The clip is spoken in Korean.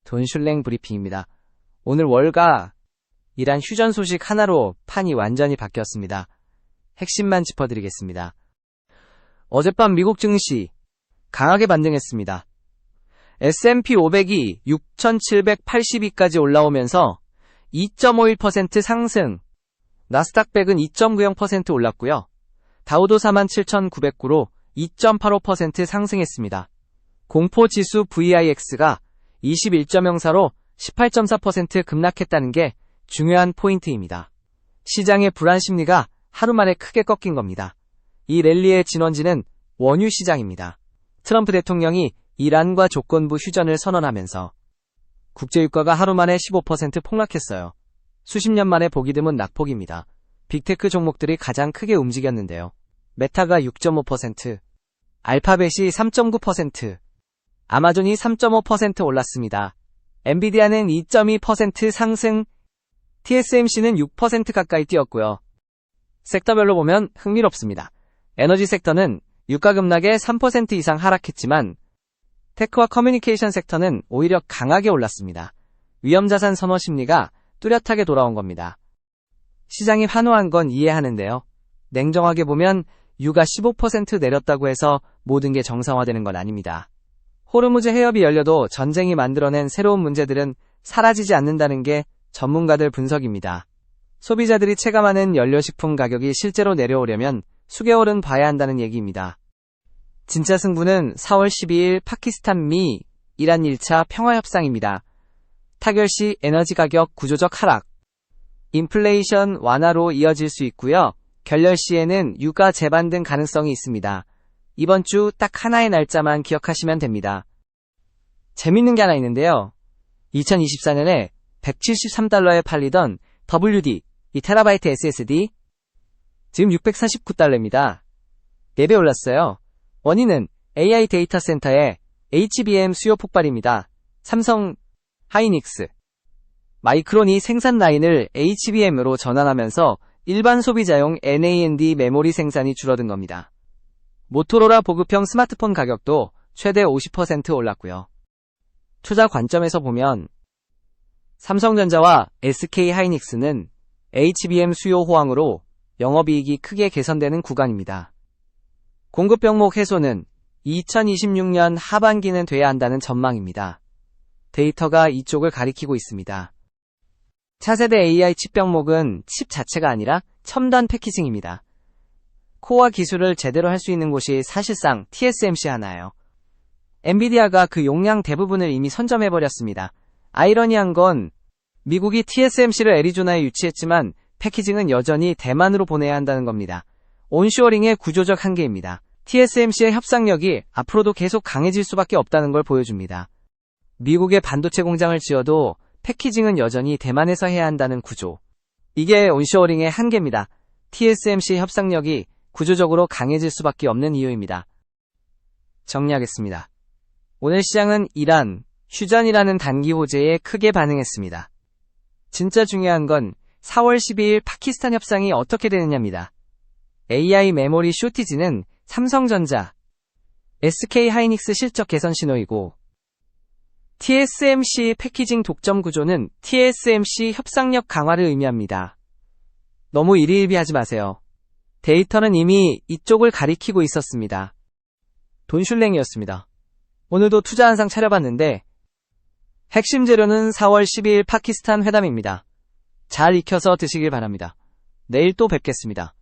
돈슐랭 브리핑입니다. 오늘 월가 이란 휴전 소식 하나로 판이 완전히 바뀌었습니다. 핵심만 짚어드리겠습니다. 어젯밤 미국 증시 강하게 반등했습니다. S&P 500이 6,782까지 올라오면서 2.51% 상승, 나스닥 100은 2.90% 올랐고요. 다우도 47,909로 2.85% 상승했습니다. 공포지수 VIX가 21.04로 18.4% 급락했다는 게 중요한 포인트입니다. 시장의 불안 심리가 하루 만에 크게 꺾인 겁니다. 이 랠리의 진원지는 원유 시장입니다. 트럼프 대통령이 이란과 조건부 휴전을 선언하면서 국제유가가 하루 만에 15% 폭락했어요. 수십 년 만에 보기 드문 낙폭입니다. 빅테크 종목들이 가장 크게 움직였는데요. 메타가 6.5%, 알파벳이 3.9%, 아마존이 3.5% 올랐습니다. 엔비디아는 2.2% 상승, TSMC는 6% 가까이 뛰었고요. 섹터별로 보면 흥미롭습니다. 에너지 섹터는 유가 급락에 3% 이상 하락했지만 테크와 커뮤니케이션 섹터는 오히려 강하게 올랐습니다. 위험자산 선호 심리가 뚜렷하게 돌아온 겁니다. 시장이 환호한 건 이해하는데요. 냉정하게 보면 유가 15% 내렸다고 해서 모든 게 정상화되는 건 아닙니다. 호르무즈 해협이 열려도 전쟁이 만들어낸 새로운 문제들은 사라지지 않는다는 게 전문가들 분석입니다. 소비자들이 체감하는 연료식품 가격이 실제로 내려오려면 수개월은 봐야 한다는 얘기입니다. 진짜 승부는 4월 12일 파키스탄 미 이란 1차 평화협상입니다. 타결 시 에너지 가격 구조적 하락, 인플레이션 완화로 이어질 수 있고요. 결렬 시에는 유가 재반등 가능성이 있습니다. 이번 주 딱 하나의 날짜만 기억하시면 됩니다. 재밌는 게 하나 있는데요. 2024년에 173달러에 팔리던 WD, 2TB SSD, 지금 649달러입니다. 4배 올랐어요. 원인은 AI 데이터 센터의 HBM 수요 폭발입니다. 삼성 하이닉스, 마이크론이 생산 라인을 HBM으로 전환하면서 일반 소비자용 NAND 메모리 생산이 줄어든 겁니다. 모토로라 보급형 스마트폰 가격도 최대 50% 올랐고요. 투자 관점에서 보면 삼성전자와 SK하이닉스는 HBM 수요 호황으로 영업이익이 크게 개선되는 구간입니다. 공급 병목 해소는 2026년 하반기는 돼야 한다는 전망입니다. 데이터가 이쪽을 가리키고 있습니다. 차세대 AI 칩 병목은 칩 자체가 아니라 첨단 패키징입니다. 코어 기술을 제대로 할 수 있는 곳이 사실상 TSMC 하나예요. 엔비디아가 그 용량 대부분을 이미 선점해버렸습니다. 아이러니한 건 미국이 TSMC를 애리조나에 유치했지만 패키징은 여전히 대만으로 보내야 한다는 겁니다. 온쇼어링의 구조적 한계입니다. TSMC의 협상력이 앞으로도 계속 강해질 수밖에 없다는 걸 보여줍니다. 미국의 반도체 공장을 지어도 패키징은 여전히 대만에서 해야 한다는 구조. 이게 온쇼어링의 한계입니다. TSMC 협상력이 구조적으로 강해질 수밖에 없는 이유입니다. 정리하겠습니다. 오늘 시장은 이란, 휴전이라는 단기 호재에 크게 반응했습니다. 진짜 중요한 건 4월 12일 파키스탄 협상이 어떻게 되느냐입니다. AI 메모리 쇼티지는 삼성전자, SK하이닉스 실적 개선 신호이고 TSMC 패키징 독점 구조는 TSMC 협상력 강화를 의미합니다. 너무 일희일비하지 마세요. 데이터는 이미 이쪽을 가리키고 있었습니다. 돈슐랭이었습니다. 오늘도 투자 한상 차려봤는데 핵심 재료는 4월 12일 파키스탄 회담입니다. 잘 익혀서 드시길 바랍니다. 내일 또 뵙겠습니다.